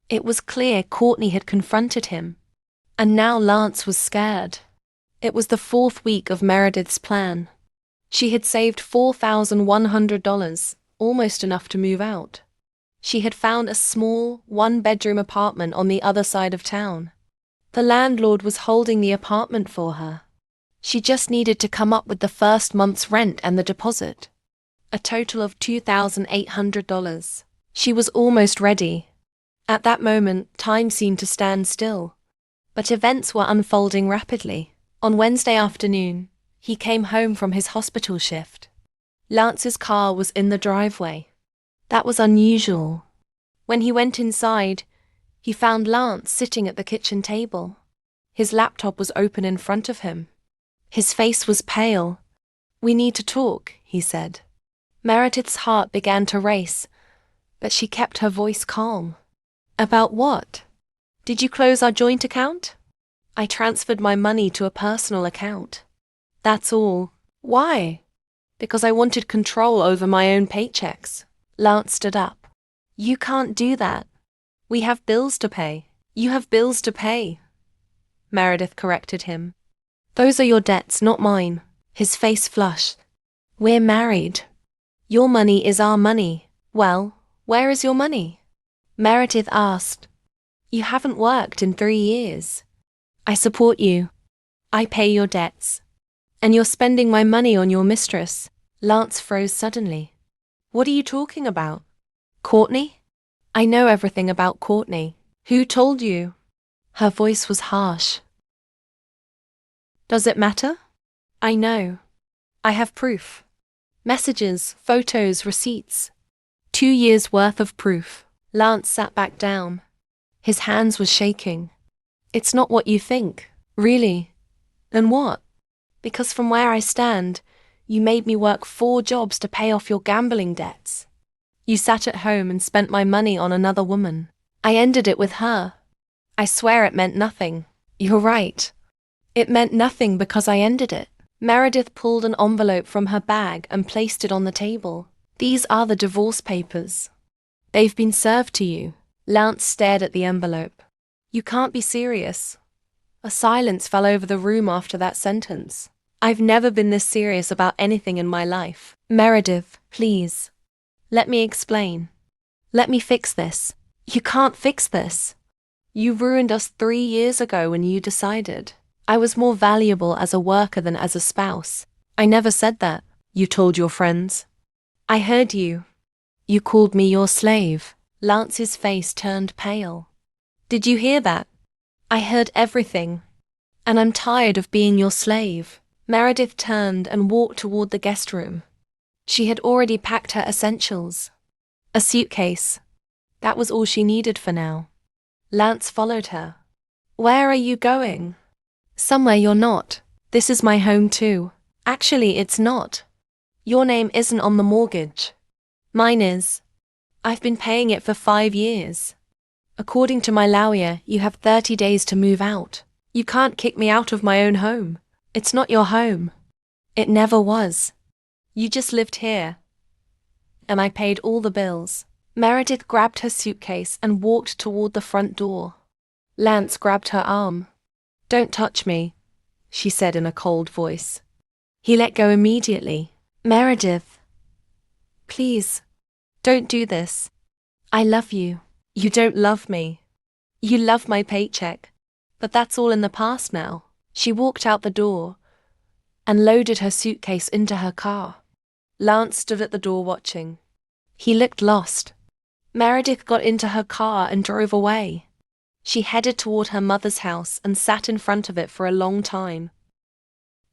S1: It was clear Courtney had confronted him. And now Lance was scared. It was the 4th week of Meredith's plan. She had saved $4,100, almost enough to move out. She had found a small, 1-bedroom apartment on the other side of town. The landlord was holding the apartment for her. She just needed to come up with the first month's rent and the deposit. A total of $2,800. She was almost ready. At that moment, time seemed to stand still. But events were unfolding rapidly. On Wednesday afternoon, He came home from his hospital shift. Lance's car was in the driveway. That was unusual. When he went inside, he found Lance sitting at the kitchen table. His laptop was open in front of him. His face was pale. "We need to talk," he said. Meredith's heart began to race, but she kept her voice calm. "About what? Did you close our joint account?" "I transferred my money to a personal account. That's all." "Why?" "Because I wanted control over my own paychecks." Lance stood up. "You can't do that. We have bills to pay." "You have bills to pay," Meredith corrected him. "Those are your debts, not mine." His face flushed. "We're married. Your money is our money." "Well, where is your money?" Meredith asked. "You haven't worked in 3 years. I support you. I pay your debts. And you're spending my money on your mistress." Lance froze suddenly. "What are you talking about? Courtney?" "I know everything about Courtney." "Who told you?" Her voice was harsh. "Does it matter?" "I know. I have proof. Messages, photos, receipts. 2 years' worth of proof." Lance sat back down. His hands were shaking. "It's not what you think." "Really? Then what?" "Because from where I stand, you made me work 4 jobs to pay off your gambling debts. You sat at home and spent my money on another woman. I ended it with her. I swear it meant nothing." "You're right. It meant nothing because I ended it." Meredith pulled an envelope from her bag and placed it on the table. "These are the divorce papers. They've been served to you." Lance stared at the envelope. "You can't be serious." A silence fell over the room after that sentence. "I've never been this serious about anything in my life." "Meredith, please. Let me explain. Let me fix this." "You can't fix this. You ruined us 3 years ago when you decided I was more valuable as a worker than as a spouse." "I never said that." "You told your friends." "I heard you. You called me your slave." Lance's face turned pale. "Did you hear that?" "I heard everything. And I'm tired of being your slave." Meredith turned and walked toward the guest room. She had already packed her essentials. A suitcase. That was all she needed for now. Lance followed her. "Where are you going?" "Somewhere you're not. This is my home too." "Actually, it's not. Your name isn't on the mortgage." "Mine is. I've been paying it for 5 years. According to my lawyer, you have 30 days to move out." "You can't kick me out of my own home. It's not your home. It never was. You just lived here. And I paid all the bills." Meredith grabbed her suitcase and walked toward the front door. Lance grabbed her arm. "Don't touch me," she said in a cold voice. He let go immediately. "Meredith, please, don't do this. I love you." "You don't love me. You love my paycheck. But that's all in the past now." She walked out the door and loaded her suitcase into her car. Lance stood at the door watching. He looked lost. Meredith got into her car and drove away. She headed toward her mother's house and sat in front of it for a long time.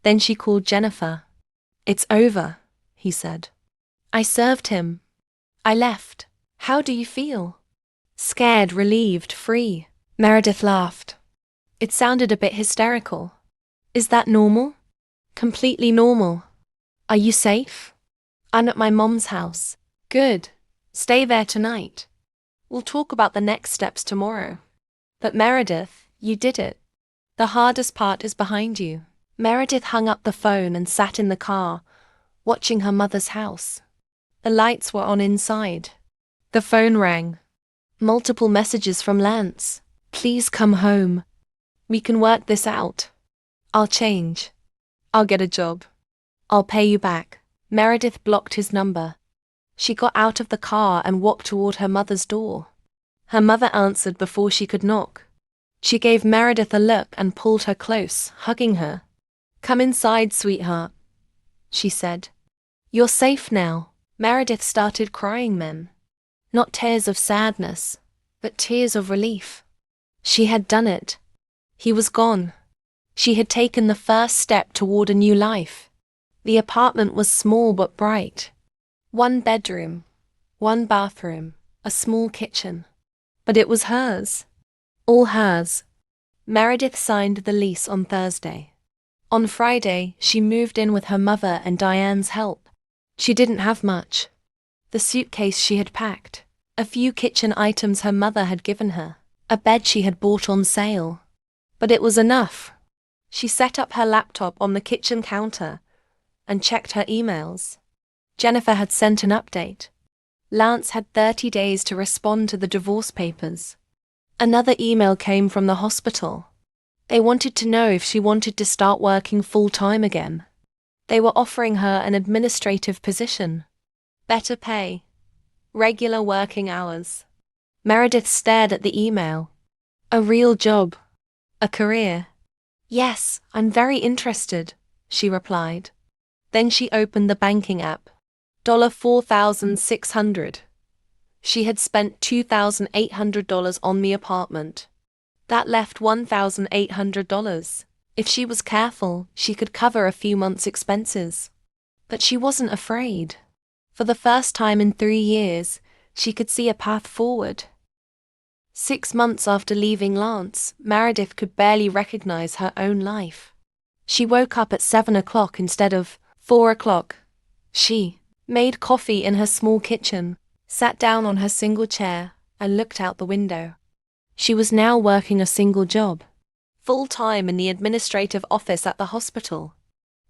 S1: Then she called Jennifer. "It's over," he said. "I served him. I left. How do you feel?" "Scared, relieved, free." Meredith laughed. It sounded a bit hysterical. "Is that normal?" "Completely normal." "Are you safe?" "I'm at my mom's house." "Good. Stay there tonight. We'll talk about the next steps tomorrow." "But Meredith, you did it. The hardest part is behind you." Meredith hung up the phone and sat in the car, watching her mother's house. The lights were on inside. The phone rang. Multiple messages from Lance. "Please come home. We can work this out. I'll change. I'll get a job. I'll pay you back." Meredith blocked his number. She got out of the car and walked toward her mother's door. Her mother answered before she could knock. She gave Meredith a look and pulled her close, hugging her. "Come inside, sweetheart," she said. "You're safe now." Meredith started crying then. Not tears of sadness, but tears of relief. She had done it. He was gone. She had taken the first step toward a new life. The apartment was small but bright. 1 bedroom, 1 bathroom, a small kitchen. But it was hers. All hers. Meredith signed the lease on Thursday. On Friday, she moved in with her mother and Diane's help. She didn't have much. The suitcase she had packed, a few kitchen items her mother had given her, a bed she had bought on sale. But it was enough. She set up her laptop on the kitchen counter and checked her emails. Jennifer had sent an update. Lance had 30 days to respond to the divorce papers. Another email came from the hospital. They wanted to know if she wanted to start working full-time again. They were offering her an administrative position. Better pay. Regular working hours. Meredith stared at the email. A real job. A career. Yes, I'm very interested, she replied. Then she opened the banking app. $4,600. She had spent $2,800 on the apartment. That left $1,800. If she was careful, she could cover a few months' expenses. But she wasn't afraid. For the first time in 3 years, she could see a path forward. 6 months after leaving Lance, Meredith could barely recognize her own life. She woke up at 7 o'clock instead of 4 o'clock. She made coffee in her small kitchen, sat down on her single chair, and looked out the window. She was now working a single job, full-time in the administrative office at the hospital.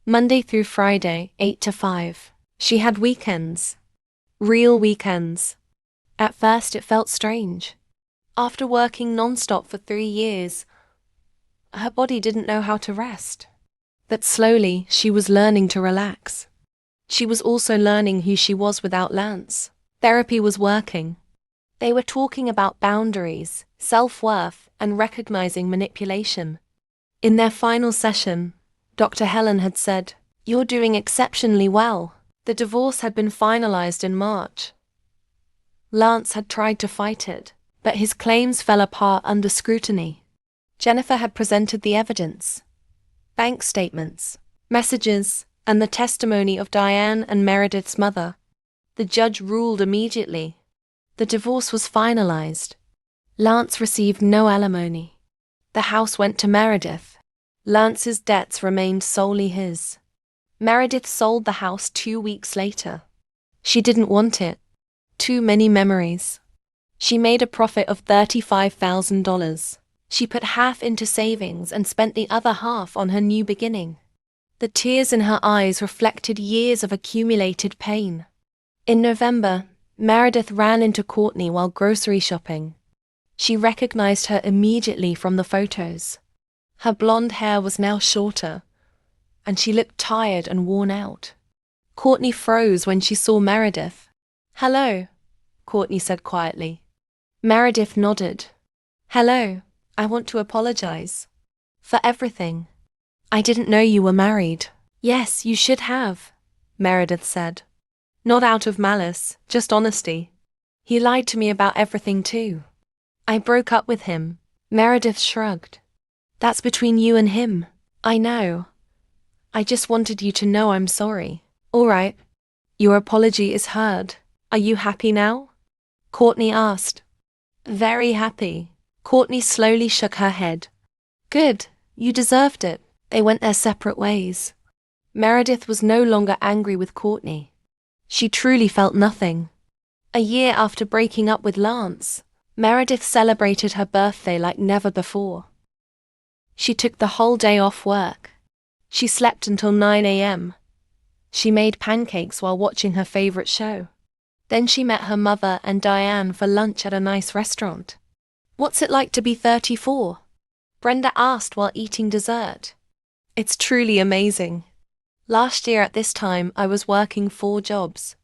S1: Monday through Friday, 8 to 5. She had weekends. Real weekends. At first it felt strange. After working non-stop for 3 years, her body didn't know how to rest. But slowly, she was learning to relax. She was also learning who she was without Lance. Therapy was working. They were talking about boundaries, self-worth, and recognizing manipulation. In their final session, Dr. Helen had said, "You're doing exceptionally well." The divorce had been finalized in March. Lance had tried to fight it, but his claims fell apart under scrutiny. Jennifer had presented the evidence. Bank statements, messages, and the testimony of Diane and Meredith's mother. The judge ruled immediately. The divorce was finalized. Lance received no alimony. The house went to Meredith. Lance's debts remained solely his. Meredith sold the house 2 weeks later. She didn't want it. Too many memories. She made a profit of $35,000. She put half into savings and spent the other half on her new beginning. The tears in her eyes reflected years of accumulated pain. In November, Meredith ran into Courtney while grocery shopping. She recognized her immediately from the photos. Her blonde hair was now shorter, and she looked tired and worn out. Courtney froze when she saw Meredith. "Hello," Courtney said quietly. Meredith nodded. "Hello, I want to apologize. For everything. I didn't know you were married." "Yes, you should have," Meredith said. "Not out of malice, just honesty. He lied to me about everything too. I broke up with him." Meredith shrugged. "That's between you and him. I know. I just wanted you to know I'm sorry." "All right. Your apology is heard. Are you happy now?" Courtney asked. "Very happy." Courtney slowly shook her head. "Good. You deserved it." They went their separate ways. Meredith was no longer angry with Courtney. She truly felt nothing. A year after breaking up with Lance, Meredith celebrated her birthday like never before. She took the whole day off work. She slept until 9 a.m. She made pancakes while watching her favorite show. Then she met her mother and Diane for lunch at a nice restaurant. "What's it like to be 34? Brenda asked while eating dessert. "It's truly amazing. Last year at this time I was working 4 jobs.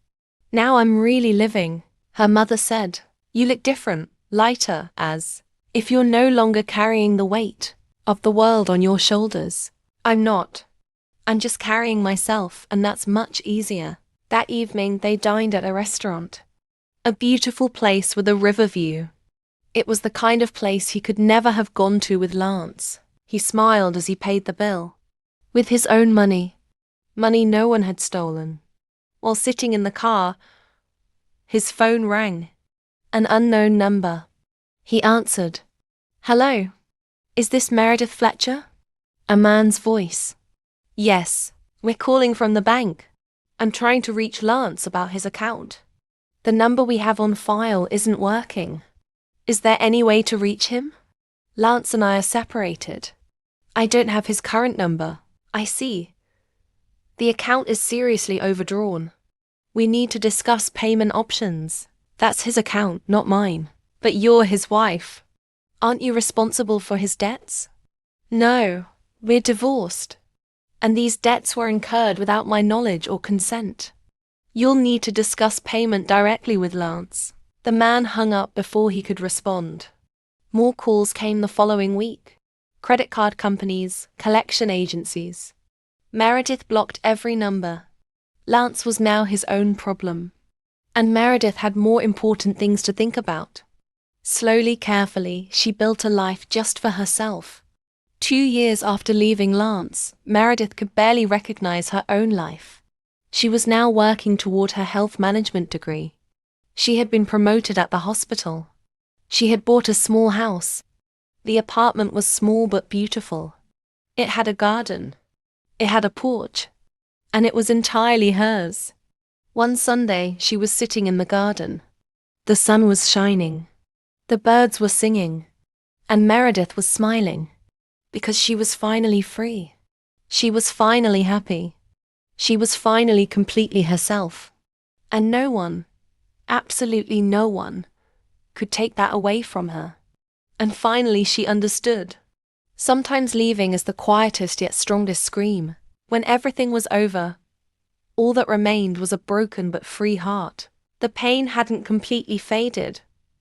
S1: Now I'm really living," her mother said. "You look different, lighter, as if you're no longer carrying the weight of the world on your shoulders." "I'm not. I'm just carrying myself, and that's much easier." That evening they dined at a restaurant. A beautiful place with a river view. It was the kind of place he could never have gone to with Lance. He smiled as he paid the bill. With his own money. Money no one had stolen. While sitting in the car, his phone rang. An unknown number. He answered. Hello. Is this Meredith Fletcher? A man's voice. Yes, we're calling from the bank. I'm trying to reach Lance about his account. The number we have on file isn't working. Is there any way to reach him? Lance and I are separated. I don't have his current number. I see. The account is seriously overdrawn. We need to discuss payment options. That's his account, not mine. But you're his wife. Aren't you responsible for his debts? No, we're divorced. And these debts were incurred without my knowledge or consent. You'll need to discuss payment directly with Lance. The man hung up before he could respond. More calls came the following week. Credit card companies, collection agencies. Meredith blocked every number. Lance was now his own problem. And Meredith had more important things to think about. Slowly, carefully, she built a life just for herself. 2 years after leaving Lance, Meredith could barely recognize her own life. She was now working toward her health management degree. She had been promoted at the hospital. She had bought a small house. The apartment was small but beautiful. It had a garden. It had a porch. And it was entirely hers. One Sunday, she was sitting in the garden. The sun was shining. The birds were singing. And Meredith was smiling. Because she was finally free. She was finally happy. She was finally completely herself. And no one, absolutely no one, could take that away from her. And finally she understood. Sometimes leaving is the quietest yet strongest scream. When everything was over, all that remained was a broken but free heart. The pain hadn't completely faded,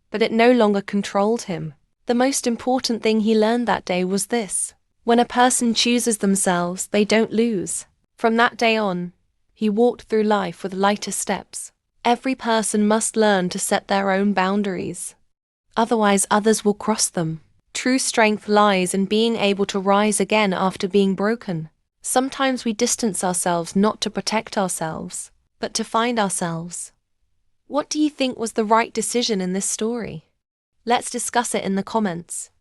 S1: but it no longer controlled him. The most important thing he learned that day was this: when a person chooses themselves, they don't lose. From that day on, he walked through life with lighter steps. Every person must learn to set their own boundaries. Otherwise, others will cross them. True strength lies in being able to rise again after being broken. Sometimes we distance ourselves not to protect ourselves, but to find ourselves. What do you think was the right decision in this story? Let's discuss it in the comments.